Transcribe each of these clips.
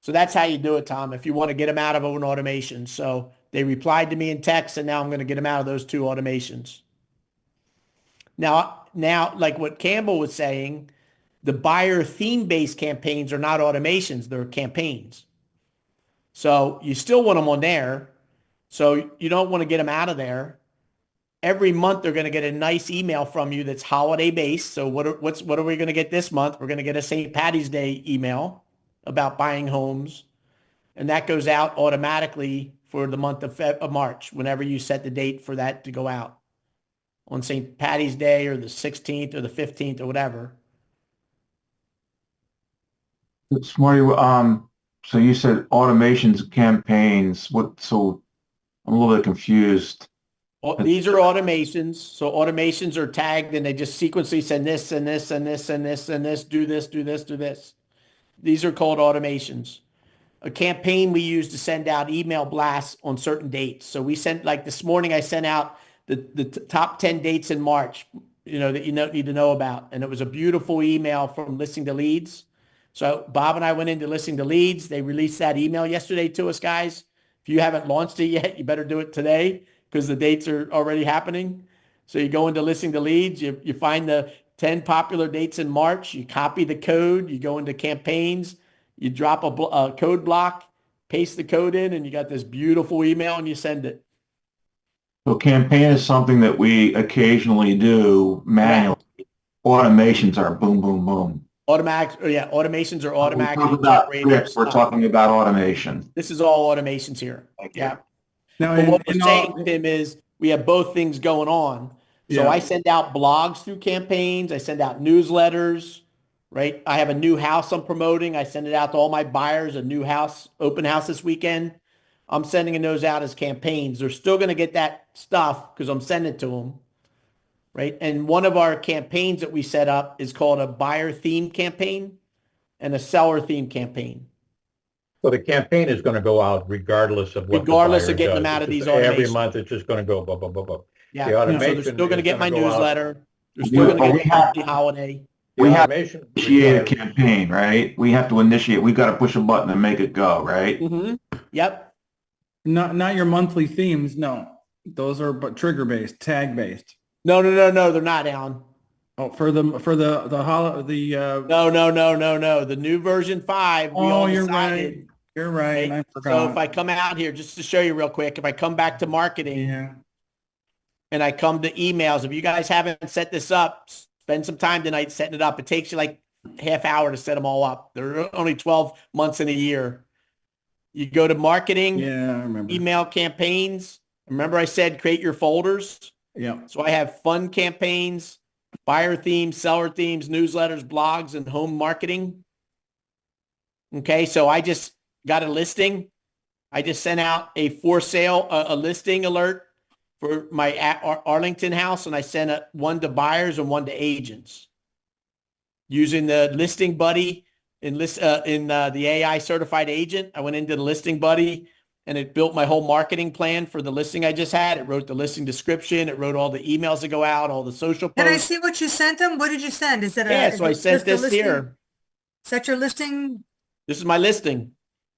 So that's how you do it, Tom, if you want to get them out of an automation. So they replied to me in text, and now I'm going to get them out of those 2 automations. Now, like what Campbell was saying, the buyer theme-based campaigns are not automations, they're campaigns. So you still want them on there. So you don't want to get them out of there. Every month they're going to get a nice email from you that's holiday based. So what are we going to get this month? We're going to get a St. Patty's Day email about buying homes, and that goes out automatically for the month of March, whenever you set the date for that to go out on St. Patty's Day or the 16th or the 15th or whatever. Smarty, so you said automations, campaigns. So I'm a little bit confused. These are automations. So automations are tagged and they just sequentially send this and this and this and this and this, do this, do this, do this. These are called automations. A campaign we use to send out email blasts on certain dates. So we sent, like this morning, I sent out the top 10 dates in March, that you need to know about. And it was a beautiful email from Listening to Leads. So Bob and I went into Listening to Leads. They released that email yesterday to us, guys. If you haven't launched it yet, you better do it today because the dates are already happening. So you go into Listening to Leads, you find the 10 popular dates in March, you copy the code, you go into campaigns, you drop a code block, paste the code in, and you got this beautiful email and you send it. So campaign is something that we occasionally do manually. Automations are boom, boom, boom. Automations are automatically generated. We're talking about automation. This is all automations here. Yeah. Now, what we're saying, Tim, is we have both things going on. So I send out blogs through campaigns. I send out newsletters, right? I have a new house I'm promoting. I send it out to all my buyers, a new house, open house this weekend. I'm sending those out as campaigns. They're still going to get that stuff because I'm sending it to them, right? And one of our campaigns that we set up is called a buyer theme campaign and a seller theme campaign. So the campaign is going to go out regardless of what regardless of getting them out of these automations. Every month it's just going to go blah, blah, blah, blah. Yeah, so they're still going to get my newsletter. They're still going to get the holiday. We have to initiate a campaign, right? We have to initiate. We've got to push a button and make it go, right? Mm-hmm. Yep. Not your monthly themes. No, those are but trigger based, tag based. No. They're not, Alan. Oh, for the No. The new version 5. You're right. You're right. I forgot. So if I come out here, just to show you real quick, if I come back to marketing and I come to emails, if you guys haven't set this up, spend some time tonight setting it up. It takes you like half hour to set them all up. There are only 12 months in a year. You go to marketing, I remember. Email campaigns. Remember I said create your folders? Yeah. So I have fun campaigns, buyer themes, seller themes, newsletters, blogs, and home marketing. Okay, so I just got a listing. I just sent out a for sale, a listing alert for my Arlington house, and I sent one to buyers and one to agents. Using the listing buddy in the AI certified agent, I went into the listing buddy and it built my whole marketing plan for the listing I just had. It wrote the listing description. It wrote all the emails that go out, all the social posts. Can I see what you sent them? What did you send? Is that so I sent this here. Is that your listing? This is my listing.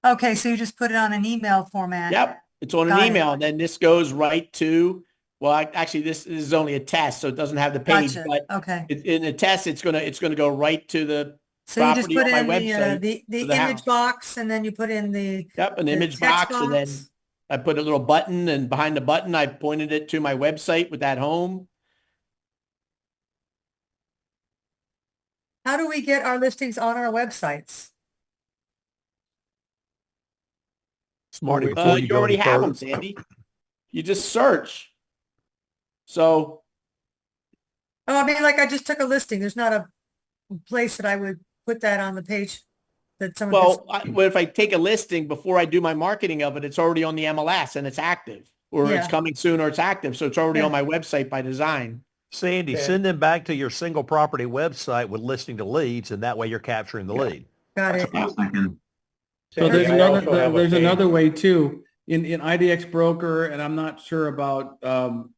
Okay, so you just put it on an email format. Yep, it's on an email, and then this goes right to. Well, actually, this is only a test, so it doesn't have the page. Gotcha. But okay, in the test, it's gonna go right to the so you just put on in my website the image house. box, and then you put in an image box, and then I put a little button, and behind the button, I pointed it to my website with that home. How do we get our listings on our websites? Smarty, you already have them, Sandy. You just search. So. Oh, I mean, like I just took a listing. There's not a place that I would put that on the page that someone. Well, if I take a listing before I do my marketing of it, it's already on the MLS and it's active, or it's coming soon, or it's active. So it's already on my website by design. Sandy, send them back to your single property website with Listening to Leads, and that way you're capturing the lead. Got it. So there's another way too in IDX Broker, and I'm not sure about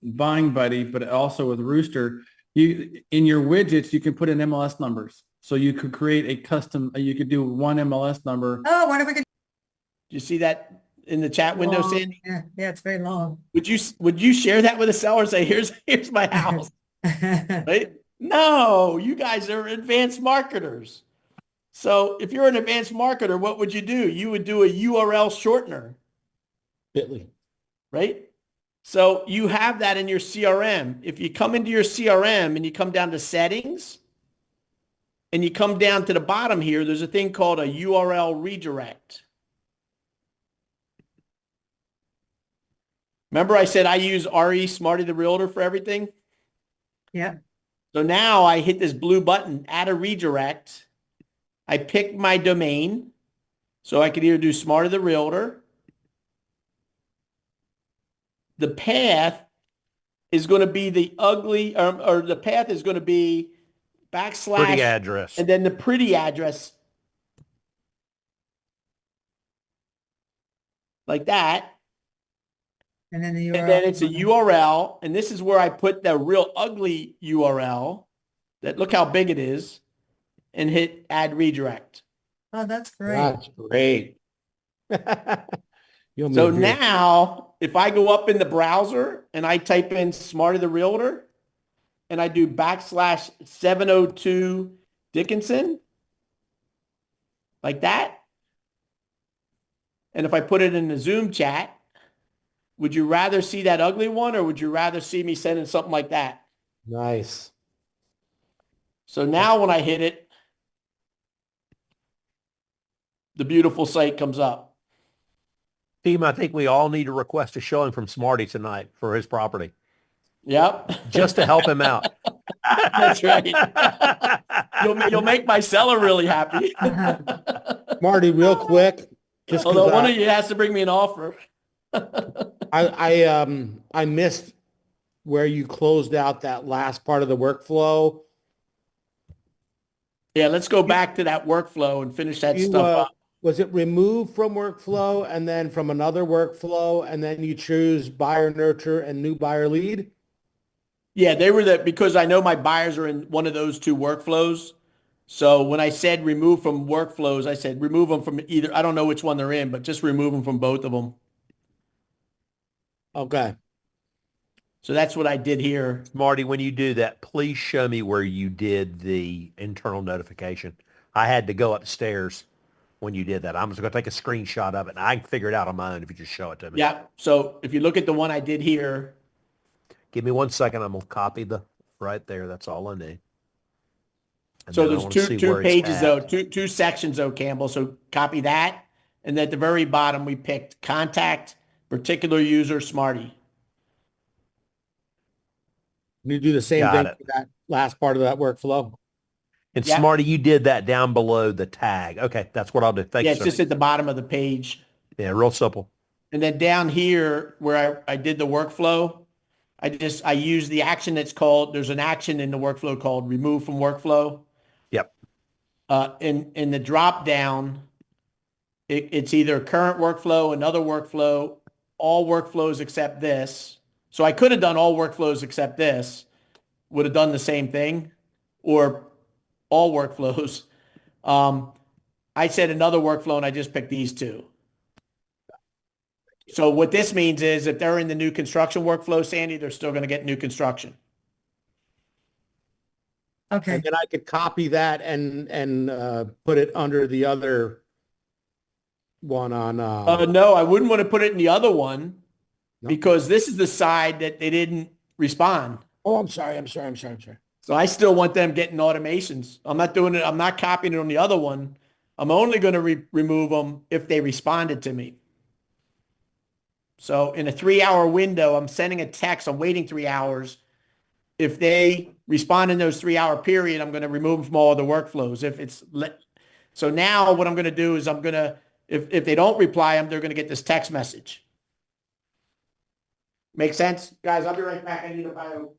Buying Buddy, but also with Rooster, in your widgets you can put in MLS numbers. So you could create a custom. You could do one MLS number. Oh, I wonder if we can Do you see that in the chat window, Long. Sandy? Yeah, it's very long. Would you share that with a seller and say, here's my house, right? No, you guys are advanced marketers. So if you're an advanced marketer, what would you do? You would do a URL shortener, Bitly. right? So you have that in your CRM. If you come into your CRM and you come down to settings and you come down to the bottom here, there's a thing called a URL redirect. Remember I said I use RE Smarty the Realtor for everything? Yeah. So now I hit this blue button, add a redirect. I pick my domain. So I could either do Smarty the Realtor. The path is going to be the ugly, or the path is going to be backslash. Pretty address. And then the pretty address. Like that. And then the URL. And then it's a URL. And this is where I put the real ugly URL. That look how big it is. And hit add redirect. Oh, that's great. That's great. You'll So move here. now, if I go up in the browser and I type in Smarty the Realtor and I do backslash 702 Dickinson, like that. And if I put it in the Zoom chat, would you rather see that ugly one or would you rather see me sending something like that? Nice. So now when I hit it, the beautiful site comes up. Team, I think we all need to request a showing from Smarty tonight for his property, Yep. just to help him out. That's right. You'll make my seller really happy. Marty, real quick, just 'cause Although one of you has to bring me an offer. I missed where you closed out that last part of the workflow. Yeah, let's go back to that workflow and finish that You, stuff up. was it removed from workflow and then from another workflow and then you choose buyer nurture and new buyer lead? Yeah, they were because I know my buyers are in one of those two workflows. So when I said remove from workflows, I said remove them from either. I don't know which one they're in, but just remove them from both of them. Okay. So that's what I did here. Marty, when you do that, please show me where you did the internal notification. I had to go upstairs when you did that. I'm just going to take a screenshot of it, and I can figure it out on my own if you just show it to me. Yeah. So if you look at the one I did here, Give me 1 second. I'm going to copy the right there. That's all I need. And so then I there's wanna see two where it's pages at. though, two sections though, Campbell. So copy that, and at the very bottom we picked contact particular user Smarty. You do the same Got thing it. for that last part of that workflow. And Yeah. Smarty, you did that down below the tag. Okay, that's what I'll do. Thank Yeah, you, it's sir. just at the bottom of the page. Yeah, real simple. And then down here where I did the workflow, I use the action that's called, there's an action in the workflow called remove from workflow. Yep. In the drop down, it's either current workflow, another workflow, all workflows except this. So I could have done all workflows except this, would have done the same thing, or all workflows. I said another workflow and I just picked these two. So what this means is if they're in the new construction workflow, Sandy, they're still going to get new construction. Okay. And then I could copy that and put it under the other one on. No, I wouldn't want to put it in the other one No. because this is the side that they didn't respond. Oh, I'm sorry. So I still want them getting automations. I'm not doing it. I'm not copying it on the other one. I'm only going to remove them if they responded to me. So in a 3-hour window, I'm sending a text. I'm waiting 3 hours. If they respond in those 3-hour period, I'm going to remove them from all other workflows. So now what I'm going to do is I'm going to, if they don't reply, they're going to get this text message. Make sense? Guys, I'll be right back. I need a bio.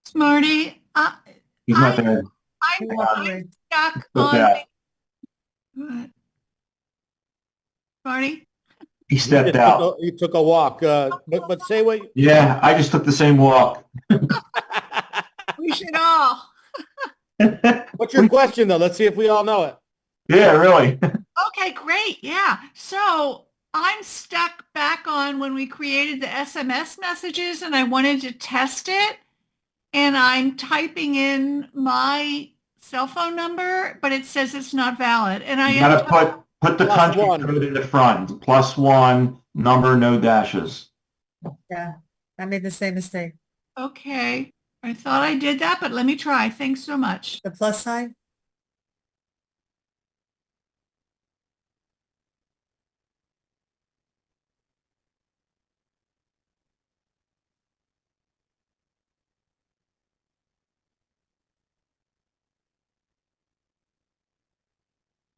Smarty, He's not there. I'm stuck What's on. that? What? Smarty? He stepped out. You took a walk. But say what. Yeah, I just took the same walk. We should all. What's your question though? Let's see if we all know it. Yeah, really. Okay, great. Yeah. So I'm stuck back on when we created the SMS messages and I wanted to test it. And I'm typing in my cell phone number, but it says it's not valid. And I You enter, gotta put the Plus country one. code in the front. +1, number, no dashes. Yeah, I made the same mistake. okay, I thought I did that, but let me try. Thanks so much. The plus sign?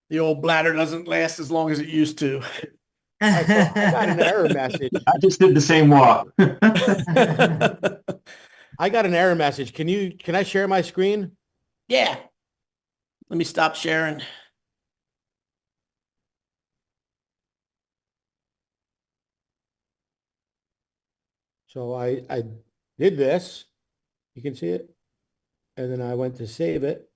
The old bladder doesn't last as long as it used to. I got an error message. I just did the same walk. I got an error message. Can I share my screen? Yeah. Let me stop sharing. So I did this. You can see it. And then I went to save it.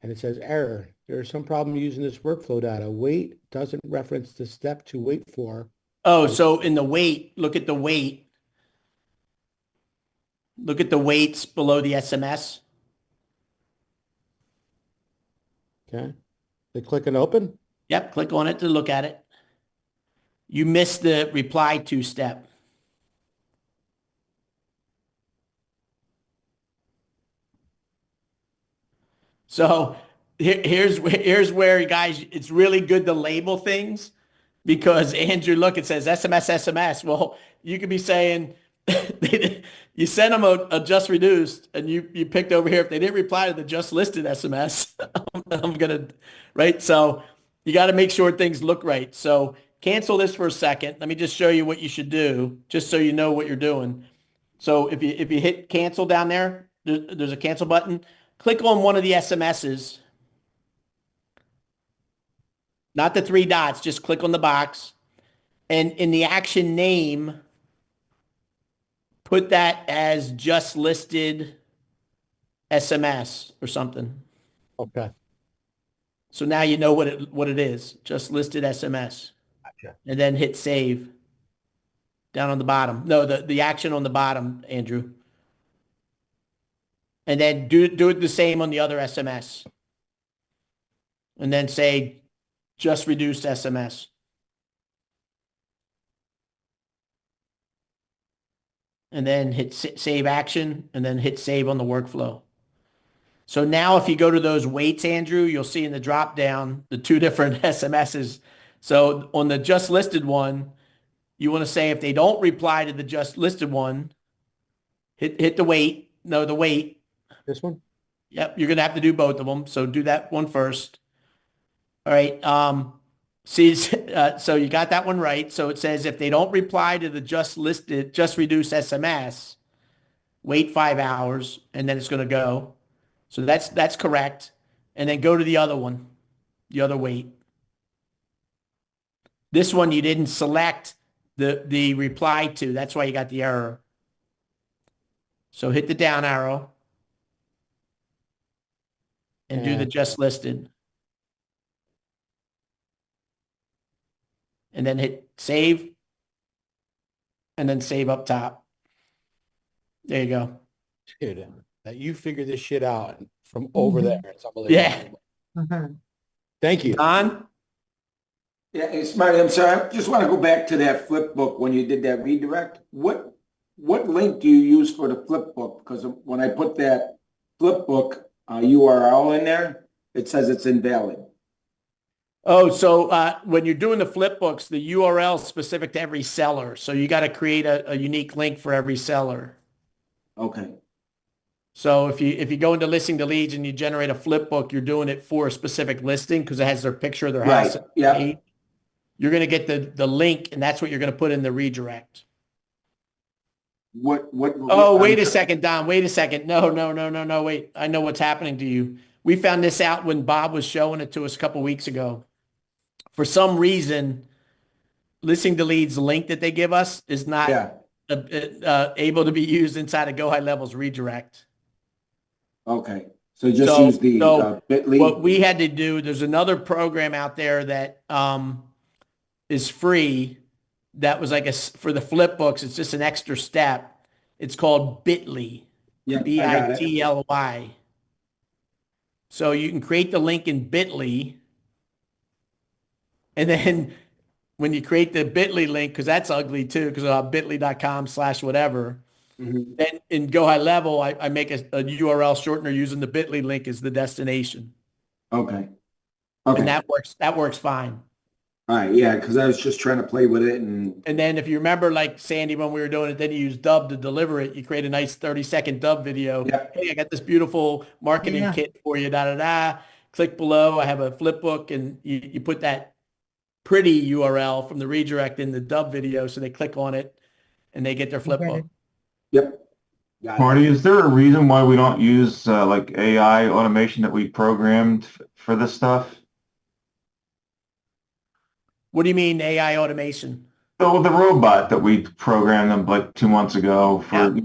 And it says error. There is some problem using this workflow data. Wait doesn't reference the step to wait for. Oh, so in the weight, look at the weight. Look at the weights below the SMS. Okay. They click and open. Yep, click on it to look at it. You missed the reply to step. So here's where, you guys, it's really good to label things because Andrew, look, it says SMS, SMS. Well, you could be saying you sent them a just reduced and you picked over here. If they didn't reply to the just listed SMS, I'm going to, right? So you got to make sure things look right. So cancel this for a second. Let me just show you what you should do just so you know what you're doing. So if you hit cancel down there, there's a cancel button. Click on one of the SMSs. Not the three dots, just click on the box. And in the action name, put that as just listed SMS or something. Okay. So now you know what it is, just listed SMS. Gotcha. And then hit save down on the bottom. No, the action on the bottom, Andrew. And then do it the same on the other SMS. And then say just reduced SMS. And then hit save action and then hit save on the workflow. So now if you go to those weights, Andrew, you'll see in the drop down the two different SMSs. So on the just listed one, you want to say if they don't reply to the just listed one, hit the weight. No, the weight. This one? Yep, you're going to have to do both of them. So do that one first. All right. See, so you got that one right. So it says if they don't reply to the just reduced SMS, wait 5 hours, and then it's going to go. So that's correct. And then go to the other one, the other wait. This one you didn't select the reply to. That's why you got the error. So hit the down arrow and do the just listed. And then hit save and then save up top. There you go. Dude, that you figured this shit out from over there. It's unbelievable. Yeah. Thank you. Don? Yeah, hey, Smarty, I'm sorry. I just want to go back to that flip book when you did that redirect. What link do you use for the flip book? Because when I put that flip book URL in there, it says it's invalid. Oh, so when you're doing the flip books, the URL is specific to every seller. So you got to create a unique link for every seller. Okay. So if you go into listing to leads and you generate a flip book, you're doing it for a specific listing because it has their picture of their house. Right. Yeah. You're going to get the link, and that's what you're going to put in the redirect. What? Oh, wait a second, Don. Wait a second. No. Wait. I know what's happening to you. We found this out when Bob was showing it to us a couple weeks ago. For some reason, listing to leads link that they give us is not able to be used inside of Go High Level's redirect. Okay. So just use the What Bitly. we had to do, there's another program out there that is free that was like for the flip books. It's just an extra step. It's called Bitly, Yeah, I got it. Bitly. So you can create the link in Bitly, and then when you create the Bitly link, because that's ugly too, because bitly.com/whatever. Mhm. Then in Go High Level, I make a URL shortener using the Bitly link as the destination. Okay. And Okay. that works fine. All right. Yeah, because I was just trying to play with it, and And then if you remember, like Sandy, when we were doing it, then you use Dub to deliver it. You create a nice 30-second Dub video. yeah. Hey, I got this beautiful marketing Yeah. kit for you, da, da, da. Click below. I have a flip book, and you put that pretty URL from the redirect in the Dub video. So they click on it and they get their flip Get book. it. Yep. Got it. Marty, is there a reason why we don't use like AI automation that we programmed for this stuff? What do you mean AI automation? So the robot that we programmed them like 2 months ago for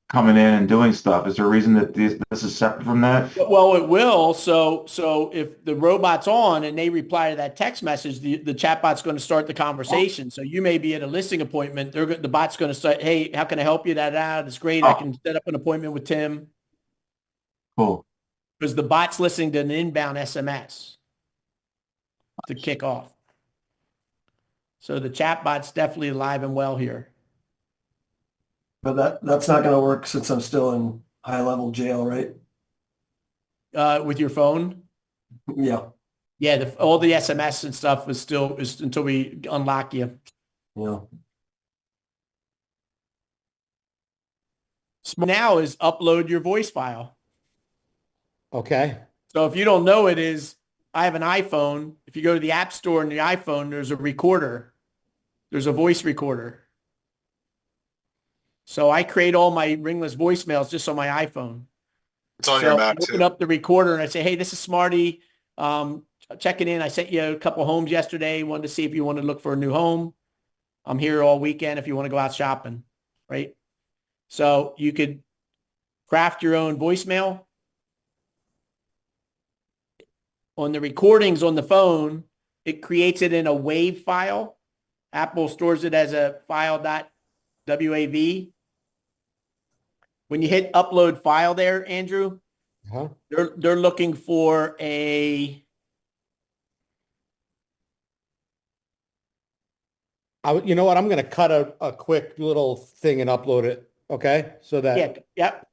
coming in and doing stuff, is there a reason that this is separate from that? Well, it will. So if the robot's on and they reply to that text message, the chatbot's going to start the conversation. So you may be at a listing appointment. The bot's going to say, "Hey, how can I help you?" That's great. I can set up an appointment with Tim. Cool. Because the bot's listening to an inbound SMS to kick off. So the chatbot's definitely alive and well here. But that's not going to work since I'm still in high level jail, right? With your phone. Yeah. Yeah, all the SMS and stuff is until we unlock you. Yeah. So now is upload your voice file. Okay. So if you don't know I have an iPhone. If you go to the App Store on the iPhone, there's a recorder. There's a voice recorder. So I create all my ringless voicemails just on my iPhone. It's on So your I Mac open too. up the recorder and I say, "Hey, this is Smarty. Checking in. I sent you a couple homes yesterday. Wanted to see if you wanted to look for a new home. I'm here all weekend if you want to go out shopping." Right? So you could craft your own voicemail. On the recordings on the phone, it creates it in a WAV file. Apple stores it as a file.wav. When you hit upload file there, Andrew, Huh? they're looking for You know what? I'm going to cut a quick little thing and upload it. Okay. So that, yep.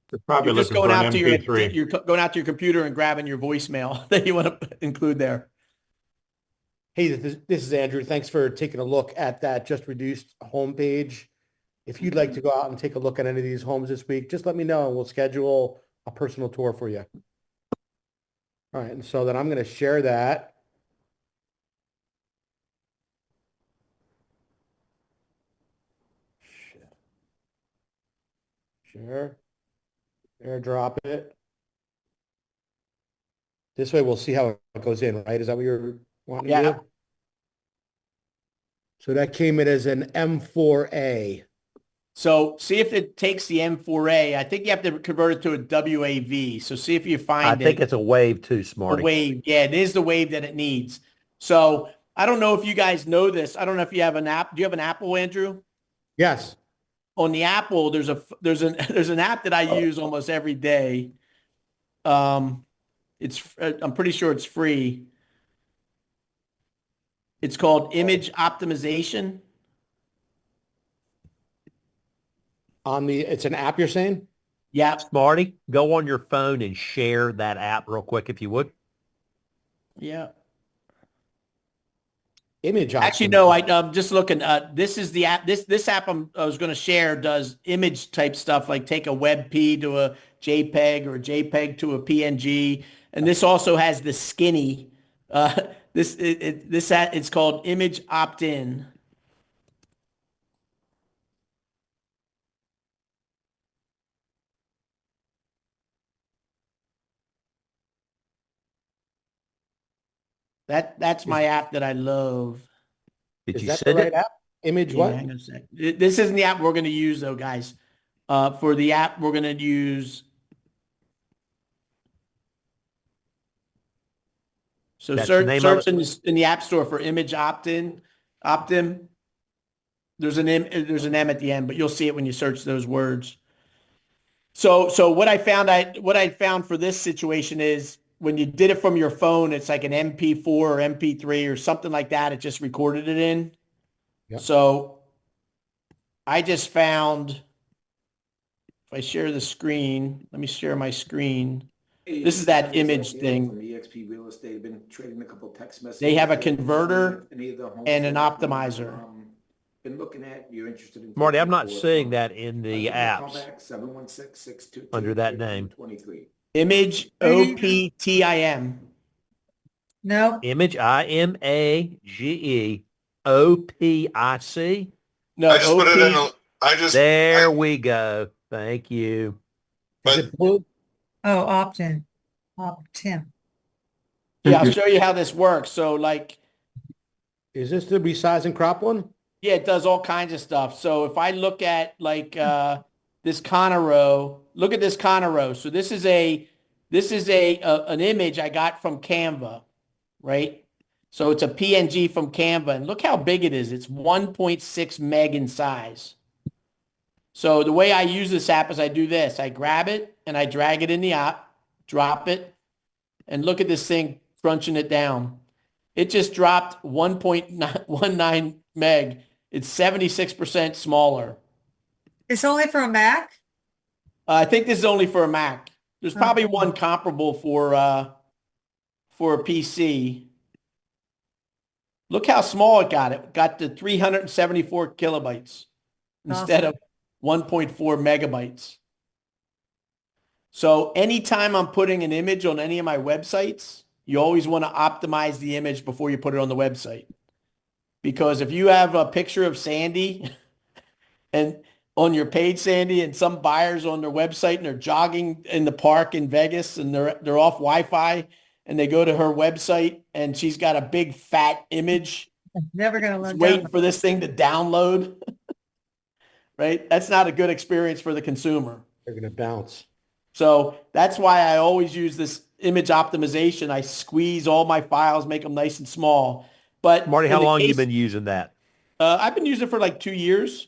They're probably You're just looking going for an out to MP3. you're going out to your computer and grabbing your voicemail that you want to include there. hey, this is Andrew. Thanks for taking a look at that just reduced homepage. If you'd like to go out and take a look at any of these homes this week, just let me know and we'll schedule a personal tour for you. All right. And so then I'm going to share that. Share. AirDrop it. This way we'll see how it goes in, right? Is that what you're wanting to do? So that came in as an M4A. So see if it takes the M4A. I think you have to convert it to a WAV. So see if you find I think it's a wave too, a Smarty. wave. Yeah, it is the wave that it needs. So I don't know if you guys know this. I don't know if you have an app. Do you have an Apple, Andrew? Yes. On the Apple, there's an app that I use almost every day. I'm pretty sure it's free. It's called Image Optimization. It's an app you're saying? Yeah. Smarty, go on your phone and share that app real quick if you would. Yeah. Image Actually, no, I'm just looking. This is the app. This app I was going to share does image type stuff, like take a WebP to a JPEG or a JPEG to a PNG, and this also has the skinny. It's called Image Opt-in. That's my app that I love. Did Is you that the send right it? app? Image Yeah, what? hang on a sec. This isn't the app we're going to use though, guys. For the app we're going to use So That's the search, name of search in the App Store for image opt-in. There's an M at the end, but you'll see it when you search those words. So what I found for this situation is when you did it from your phone, it's like an MP4 or MP3 or something like that. It just recorded it in. Yep. So I just found, if I share the screen, let me share my screen. This is that image thing. From EXP Real Estate, I've been trading a couple text messages. They have a today. converter Any of the homes and an that you, optimizer. Been looking at, you're interested in. Marty, I'm not taking seeing forward, that in the give me a call apps back, 716-622-1523. under that name. Image OPTIM. No, Image IMAGE No, I just put it in OP. There we go. Thank you. Is it blue? oh, opt-in, opt-in. Yeah, I'll show you how this works. So like, Is this the resize and crop one? yeah, it does all kinds of stuff. So if I look at like this Connor row, look at this Connor row. So this is an image I got from Canva, right? So it's a PNG from Canva, and look how big it is. It's 1.6 meg in size. So the way I use this app is I do this. I grab it and I drag it in the app, drop it, and look at this thing crunching it down. It just dropped 1.19 meg. It's 76% smaller. It's only for a Mac? I think this is only for a Mac. There's probably one comparable for a PC. Look how small it got. It got to 374 kilobytes instead of 1.4 megabytes. So anytime I'm putting an image on any of my websites, you always want to optimize the image before you put it on the website. Because if you have a picture of Sandy and on your page, Sandy, and some buyers on their website and they're jogging in the park in Vegas and they're off Wi-Fi and they go to her website and she's got a big fat image Never going to load waiting for this thing to download, right? That's not a good experience for the consumer. They're going to bounce. So that's why I always use this image optimization. I squeeze all my files, make them nice and small. But Marty, how long have you been using that? I've been using it for like 2 years.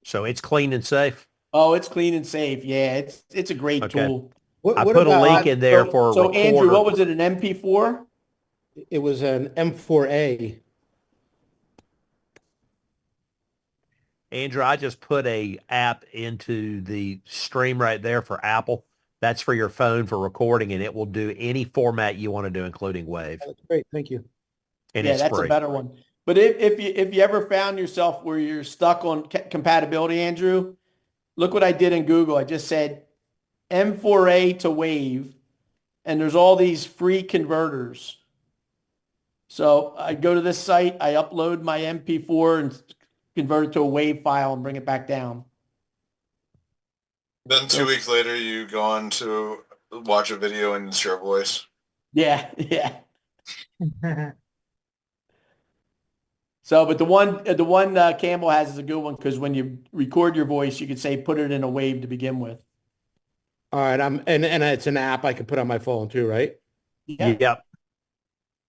So it's clean and safe? Oh, it's clean and safe. Yeah, it's a great tool. I put a link in there for a So recorder. Andrew, what was it, an MP4? It was an M4A. Andrew, I just put a app into the stream right there for Apple. That's for your phone for recording, and it will do any format you want to do, including WAV. That's great. Thank you. And Yeah, it's that's free. a better one. But if you ever found yourself where you're stuck on compatibility, Andrew, look what I did in Google. I just said M4A to WAV, and there's all these free converters. So I go to this site, I upload my MP4 and convert it to a WAV file and bring it back down. Then 2 weeks later, you go on to watch a video and it's your voice. Yeah, yeah. So, but the one Campbell has is a good one because when you record your voice, you could say put it in a WAV to begin with. All right. And it's an app I can put on my phone too, right? Yeah. Yep.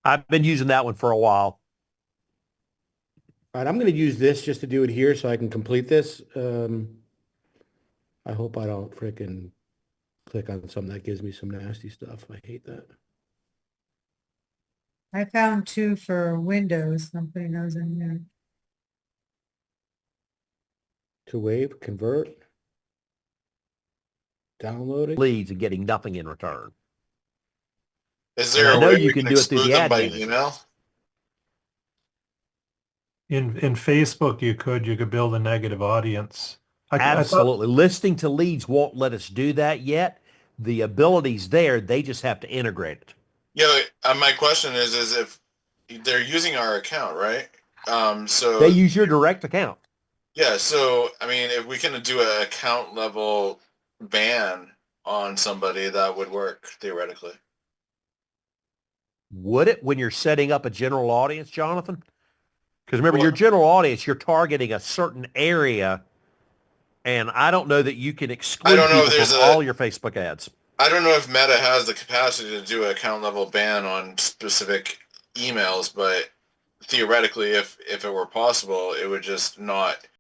I've been using that one for a while. All right. I'm going to use this just to do it here so I can complete this. I hope I don't freaking click on something that gives me some nasty stuff. I hate that. I found 2 for Windows. I'm putting those in there. To wave, convert, downloading. Leads and getting nothing in return. Is there I a know way you we can can do it through exclude the them by ad manager. email? In Facebook, you could build a negative audience. I thought- Absolutely. Listing to leads won't let us do that yet. The ability's there. They just have to integrate it. Yeah, my question is if they're using our account, right? So They use your direct account. yeah, so I mean, if we can do an account level ban on somebody, that would work theoretically. Would it when you're setting up a general audience, Jonathan? Because remember, your general audience, you're targeting a certain area, and I don't know that you can exclude people from all your Facebook ads. I don't know if Meta has the capacity to do an account level ban on specific emails, but theoretically, if it were possible, it would just not